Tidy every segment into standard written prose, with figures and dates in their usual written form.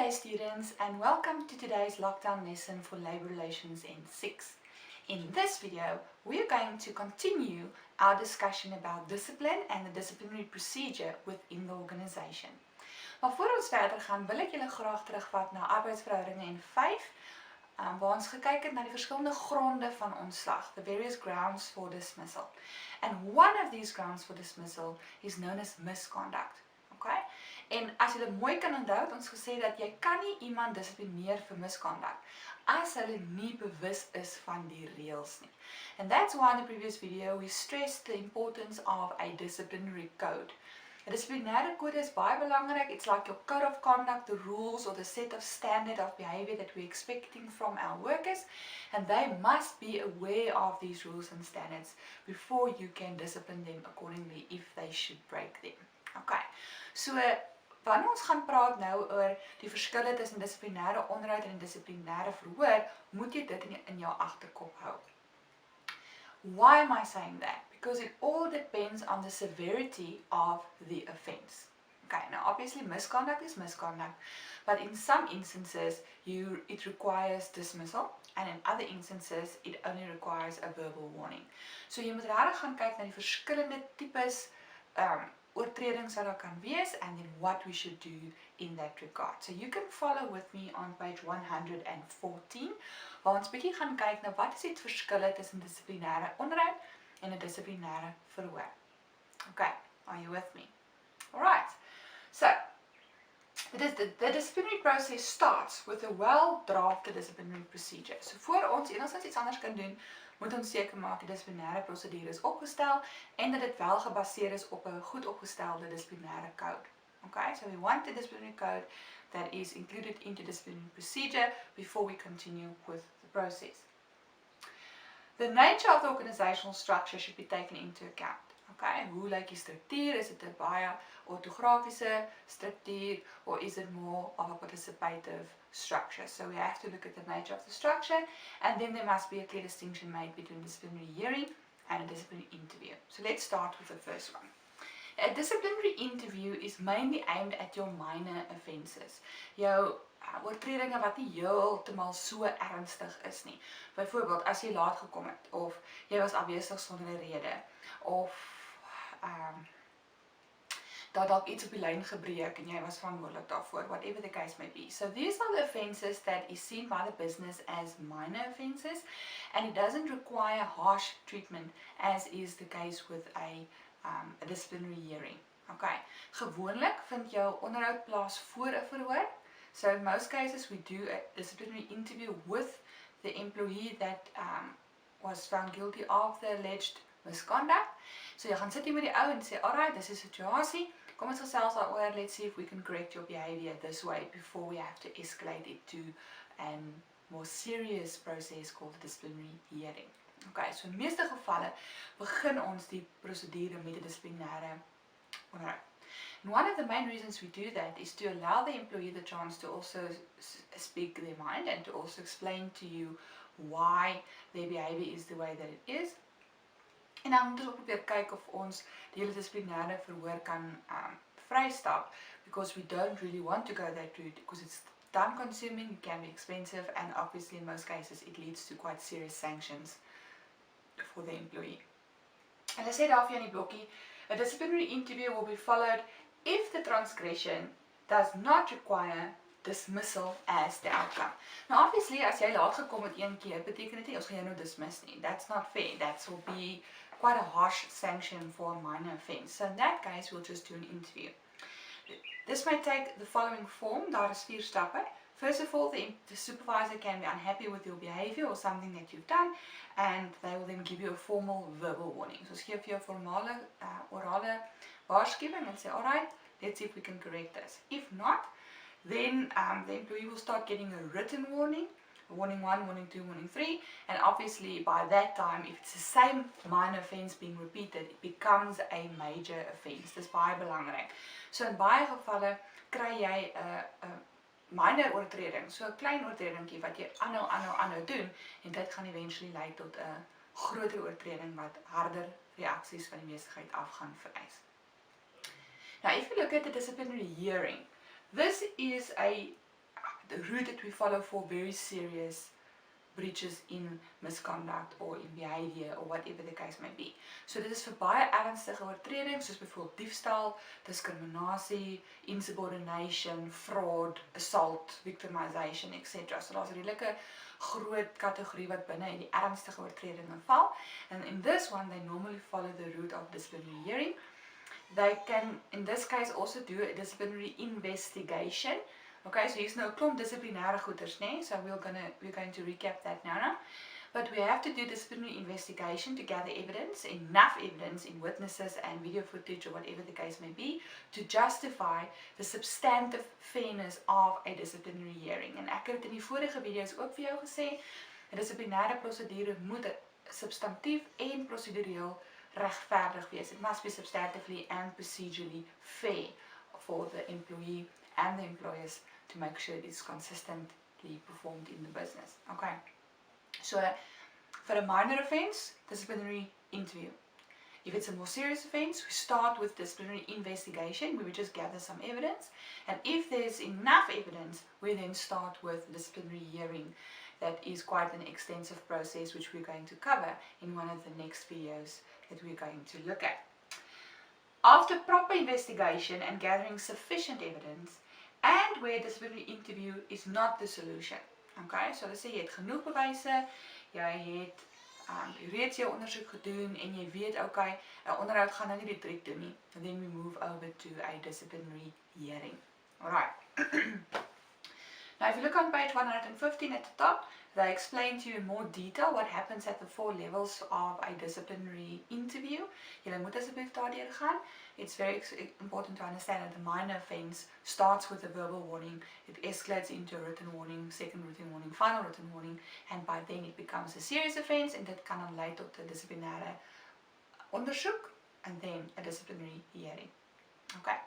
day students, and welcome to today's lockdown lesson for Labour Relations in 6. In this video, we are going to continue our discussion about discipline and the disciplinary procedure within the organisation. Maar voor ons verder gaan, wil ek julle graag terugvat na arbeidsverhoudinge in 5, waar ons gekyk het na die verskillende gronde van ontslag, the various grounds for dismissal. And one of these grounds for dismissal is known as misconduct. Okay? En as jy mooi kan onthou, het ons gesê dat jy kan nie iemand dissiplineer vir misconduct as hulle nie bewus is van die reëls nie. And that's why in the previous video we stressed the importance of a disciplinary code. 'n Disciplinêre kode is baie belangrik. It's like your code of conduct, the rules or the set of standard of behavior that we're expecting from our workers, and they must be aware of these rules and standards before you can discipline them accordingly if they should break them. Okay, so wanneer ons gaan praat nou oor die verskille tussen dissiplinêre onderhoud en dissiplinêre verhoor, moet jy dit in jou agterkop hou. Why am I saying that? Because it all depends on the severity of the offence. Okay, now obviously misconduct is misconduct, but in some instances it requires dismissal, and in other instances it only requires a verbal warning. So jy moet regtig gaan kyk na die verskillende tipes oortredings wat daar kan wees, and then what we should do in that regard. So you can follow with me on page 114, waar ons bietjie gaan kyk na wat is die verskille tussen dissiplinêre onderhoud en 'n dissiplinêre verhoor. Okay, are you with me? Alright, so the disciplinary process starts with a well-drafted disciplinary procedure. So voor ons enigstens iets anders kan doen, moet ons seker maak die dissiplinêre prosedure is opgestel en dat dit wel gebaseer is op 'n goed opgestelde dissiplinêre code. Okay, so we want a disciplinary code that is included into disciplinary procedure before we continue with the process. The nature of the organizational structure should be taken into account. Okay, hoe lyk die struktuur? Is dit 'n baie ortografiese struktuur or is it more of a participative structure? So we have to look at the nature of the structure, and then there must be a clear distinction made between disciplinary hearing and a disciplinary interview. So let's start with the first one. A disciplinary interview is mainly aimed at your minor offences. Jou oortredinge wat nie heeltemal so ernstig is nie. Byvoorbeeld as jy laat gekom het, of jy was afwesig sonder 'n rede, of dat dalk iets op die lyn gebreek en jy was verantwoordelik daarvoor, whatever the case may be. So these are the offences that is seen by the business as minor offences, and it doesn't require harsh treatment as is the case with a disciplinary hearing. Okay, gewoonlik vind jou onderhoud plaas voor 'n verhoor. So in most cases we do a disciplinary interview with the employee that was found guilty of the alleged misconduct. So jy gaan sit hier met die ou en sê, alright, dis 'n situasie, kom ons gesels daaroor, let's see if we can correct your behavior this way before we have to escalate it to a more serious process called a disciplinary hearing. Okay, so in meeste gevalle begin ons die prosedure met 'n dissiplinêre onderhoud. And one of the main reasons we do that is to allow the employee the chance to also speak their mind and to also explain to you why their behavior is the way that it is. En dan moet ons probeer kyk of ons die hele dissiplinêre verhoor kan vrystap, because we don't really want to go that route, because it's time consuming, it can be expensive, and obviously in most cases it leads to quite serious sanctions for the employee. Hulle sê daar vir in die blokkie, a disciplinary interview will be followed if the transgression does not require dismissal as the outcome. Now obviously as jy laat gekom het een keer, beteken dit nie ons gaan jou nou dismiss nie. That's not fair. That will be quite a harsh sanction for a minor offence. So in that case we'll just do an interview. This may take the following form. Daar is 4 stappe. First of all, the supervisor can be unhappy with your behavior or something that you've done, and they will then give you a formal verbal warning. So gee vir jou formele orale waarskuwing en sê, alright, let's see if we can correct this. If not, then the employee will start getting a written warning, warning 1, warning 2, warning 3, and obviously by that time, if it's the same minor offence being repeated, it becomes a major offence. Dis baie belangrik. So in baie gevalle kry jy 'n minor oortreding, so 'n klein oortredingkie wat jy aanhou doen, en dit gaan eventually lei tot 'n groter oortreding wat harder reaksies van die besigheid af gaan vereis. Now if you look at the disciplinary hearing, this is a the route that we follow for very serious breaches in misconduct or in behavior or whatever the case may be. So dit is vir baie ernstige oortredings soos byvoorbeeld diefstal, diskriminasie, insubordination, fraud, assault, victimization, etc. So daar's 'n redelike groot kategorie wat binne in die ernstige oortredinge val. And in this one they normally follow the route of disciplinary hearing. They can in this case also do a disciplinary investigation. Okay, so hier's nou 'n klomp dissiplinêre goeders, né? So we're going to recap that now. But we have to do disciplinary investigation to gather evidence, enough evidence in witnesses and video footage or whatever the case may be, to justify the substantive fairness of a disciplinary hearing. En ek het in die vorige video's ook vir jou gesê, 'n dissiplinêre prosedure moet substantief en prosedureel regverdig wees. It must be substantively and procedurally fair for the employee and the employers to make sure it's consistently performed in the business. Okay, so for a minor offense, disciplinary interview. If it's a more serious offense, we start with disciplinary investigation, where we just gather some evidence, and if there's enough evidence, we then start with disciplinary hearing. That is quite an extensive process which we're going to cover in one of the next videos that we're going to look at. After proper investigation and gathering sufficient evidence, and where disciplinary interview is not the solution. Okay, so let's say jy het genoeg bewyse, jy het reeds jou ondersoek gedoen en jy weet, okay, 'n onderhoud gaan nou nie die trick doen nie. And then we move over to a disciplinary hearing. Alright. Now if you look on page 115 at the top, they explain to you in more detail what happens at the 4 levels of a disciplinary interview. Julle moet asseblief daardeur gaan. It's very important to understand that the minor offense starts with a verbal warning, it escalates into a written warning, second written warning, final written warning, and by then it becomes a serious offense, and dit kan dan lei tot 'n dissiplinêre ondersoek and then a disciplinary hearing. Okay.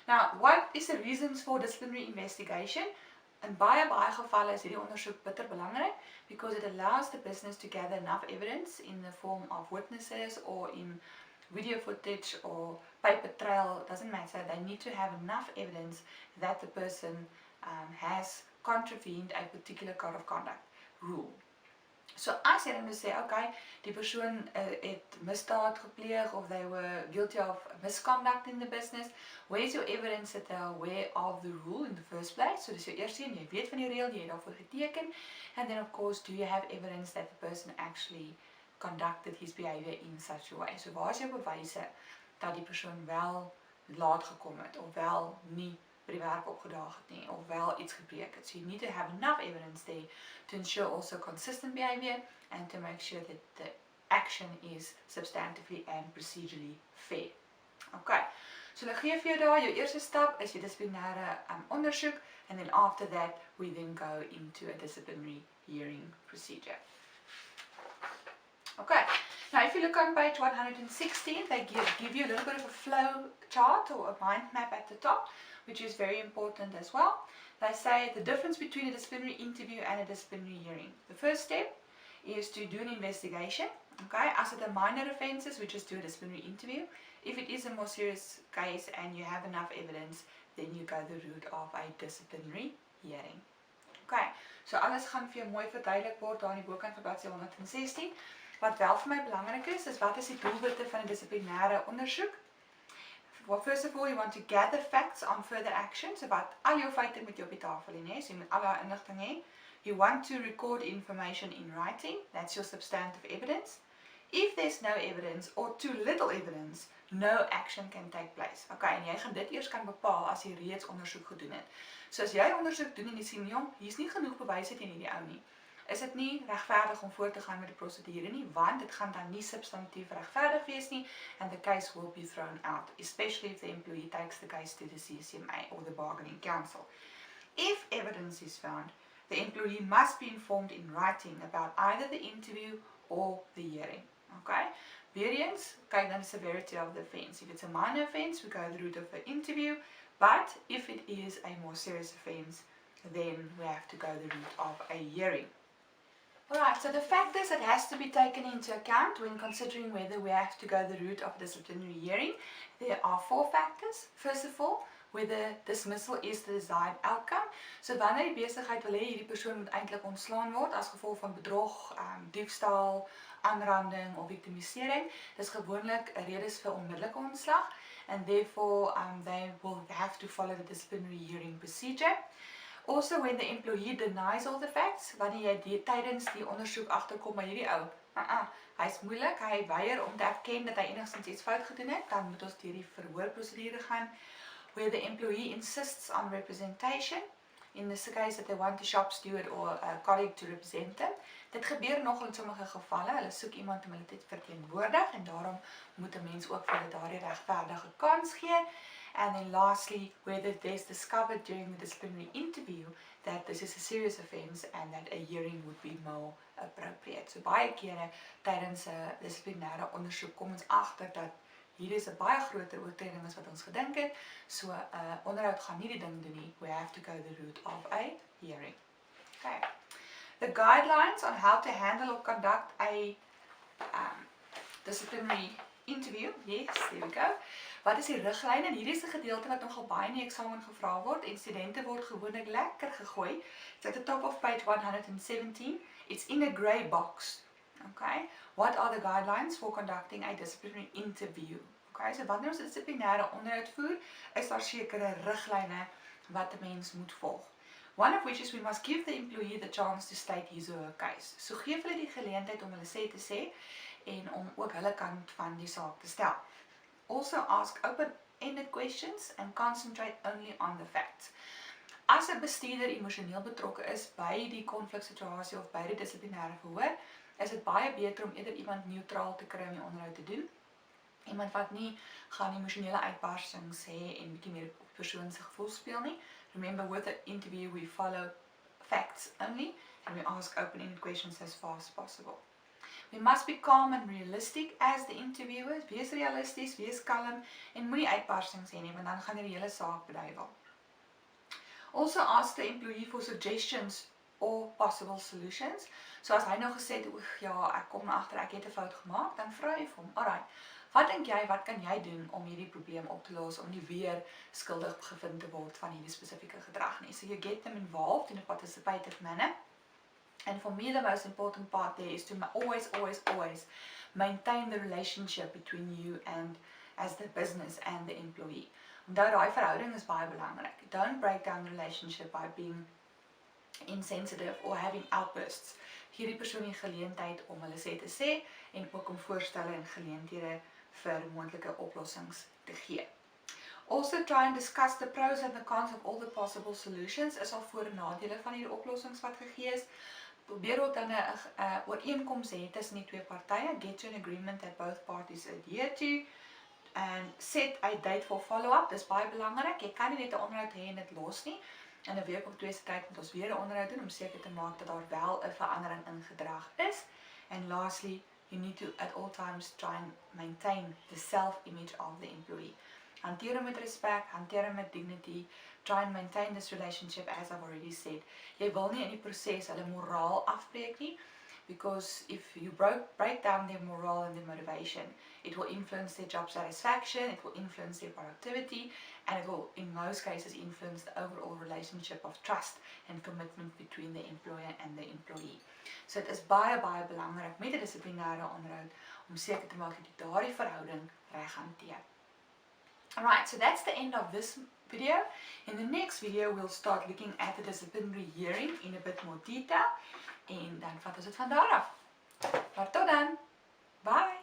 Now, what is the reasons for disciplinary investigation? In baie gevalle is hierdie ondersoek bitter belangrik because it allows the business to gather enough evidence in the form of witnesses or in video footage or paper trail, doesn't matter. They need to have enough evidence that the person has contravened a particular code of conduct rule. So as jy dan moet sê, okay, die persoon het misdaad gepleeg of they were guilty of misconduct in the business, where's your evidence that they are aware of the rule in the first place? So dis jou eerste een, jy weet van die reël, jy het daarvoor geteken, and then of course, do you have evidence that the person actually conducted his behavior in such a way? So waar is jou bewyse dat die persoon wel laat gekom het of wel nie by die werk opgedaag het nie of wel iets gebreek het? So you need to have enough evidence there to ensure also consistent behavior and to make sure that the action is substantively and procedurally fair. Okay, so hulle gee vir jou daar, jou eerste stap is jou dissiplinêre ondersoek, and then after that we then go into a disciplinary hearing procedure. Okay, now if you look on page 116, they give you a little bit of a flow chart or a mind map at the top, which is very important as well. They say the difference between a disciplinary interview and a disciplinary hearing. The first step is to do an investigation. Okay, as it are minor offenses, we just do a disciplinary interview. If it is a more serious case and you have enough evidence, then you go the route of a disciplinary hearing. Okay, so alles gaan vir jou mooi verduidelik word daar in die bokant van bladsy 116. Wat wel vir my belangrik is wat is die doelwitte van 'n dissiplinêre ondersoek? Well, first of all, you want to gather facts on further actions. About al jou feite moet jy op die tafel hê, so jy moet al daai inligting hê. You want to record information in writing. That's your substantive evidence. If there's no evidence or too little evidence, no action can take place. Okay, en jy gaan dit eers kan bepaal as jy reeds ondersoek gedoen het. So as jy ondersoek doen en jy sien, jong, hier's nie genoeg bewyse teen hierdie ou nie, is dit nie regverdig om voort te gaan met die prosedure nie, want dit gaan dan nie substantief regverdig wees nie, and the case will be thrown out, especially if the employee takes the case to the CCMA or the bargaining council. If evidence is found, the employee must be informed in writing about either the interview or the hearing. Okay? Weer eens, kyk dan die severity of the offense. If it's a minor offense, we go the route of the interview, but if it is a more serious offense, then we have to go the route of a hearing. Alright, so the factors that has to be taken into account when considering whether we have to go the route of disciplinary hearing, there are 4 factors. First of all, whether dismissal is the desired outcome. So wanneer die besigheid wil hê hierdie persoon moet eintlik ontslaan word as gevolg van bedrog, diefstal, aanranding of victimisering, dis gewoonlik 'n redes vir onmiddellike ontslag, and therefore they will have to follow the disciplinary hearing procedure. Also, when the employee denies all the facts, wanneer jy tydens die ondersoek agterkom by hierdie ou, hy's moeilik, hy weier om te erken dat hy enigstens iets fout gedoen het, dan moet ons deur die verhoorprosedure gaan. Where the employee insists on representation, in this case that they want a shop steward or a colleague to represent them. Dit gebeur nogal in sommige gevalle, hulle soek iemand om hulle te verteenwoordig en daarom moet 'n mens ook vir hulle daardie regverdige kans gee. And then lastly, whether it is discovered during the disciplinary interview that this is a serious offence and that a hearing would be more appropriate. So baie kere tydens 'n dissiplinêre ondersoek kom ons agter dat hier is 'n baie groter oortreding as wat ons gedink het. So 'n onderhoud gaan nie die ding doen nie. We have to go the route of a hearing. Okay. The guidelines on how to handle or conduct a disciplinary interview. Yes, there we go. Wat is die riglyne? En hierdie is 'n gedeelte wat nogal baie in die eksamen gevra word en studente word gewoonlik lekker gegooi. It's at the top of page 117. It's in a grey box. Okay. What are the guidelines for conducting a disciplinary interview? Okay, so wanneer ons 'n dissiplinêre onderhoud voer, is daar sekere riglyne wat 'n mens moet volg. One of which is we must give the employee the chance to state his or her case. So gee hulle die geleentheid om hulle sê te sê en om ook hulle kant van die saak te stel. Also ask open-ended questions and concentrate only on the facts. As 'n bestuurder emosioneel betrokke is by die konfliksituasie of by die dissiplinêre verhoor, is dit baie beter om eerder iemand neutraal te kry om die onderhoud te doen. Iemand wat nie gaan emosionele uitbarstings hê en bietjie meer op persoon se gevoel speel nie. Remember, with the interview we follow facts only and we ask open-ended questions as far as possible. We must be calm and realistic as the interviewers. Wees realisties, wees kalm en moenie uitbarstings hê nie, want dan gaan die hele saak beduiwel. Also ask the employee for suggestions or possible solutions. So as hy nou gesê het, ja, ek kom agter ek het 'n fout gemaak, dan vra jy vir hom, alright, wat dink jy, wat kan jy doen om hierdie probleem op te los, om nie weer skuldig gevind te word van hierdie spesifieke gedrag nie. So you get them involved in a participative manner. And for me, the most important part there is to always maintain the relationship between you and as the business and the employee. Onthou, daai verhouding is baie belangrik. Don't break down the relationship by being insensitive or having outbursts. Gee die persoon die geleentheid om hulle sê te sê en ook om voorstelle en geleenthede vir moontlike oplossings te gee. Also try and discuss the pros and the cons of all the possible solutions. Is al voor- en nadele van hierdie oplossings wat gegee is. Probeer ook dan 'n ooreenkoms hê tussen die twee partye. Get to an agreement that both parties adhere to. And set a date for follow-up. Dis baie belangrik. Jy kan nie net 'n onderhoud hê en dit los nie. In 'n week of 2 se tyd moet ons weer 'n onderhoud doen om seker te maak dat daar wel 'n verandering in gedrag is. And lastly, you need to at all times try and maintain the self-image of the employee. Hanteer hom met respek, hanteer hom met dignity, try and maintain this relationship as I've already said. Jy wil nie in die proses hulle moraal afbreek nie, because if you break down their morale and their motivation, it will influence their job satisfaction, it will influence their productivity, and it will in most cases influence the overall relationship of trust and commitment between the employer and the employee. So dit is baie belangrik met 'n dissiplinêre onderhoud om seker te maak dat jy daardie verhouding reg hanteer. Alright, so that's the end of this video. In the next video, we'll start looking at the disciplinary hearing in a bit more detail. En dan vat ons dit van daar af. Maar tot dan. Bye.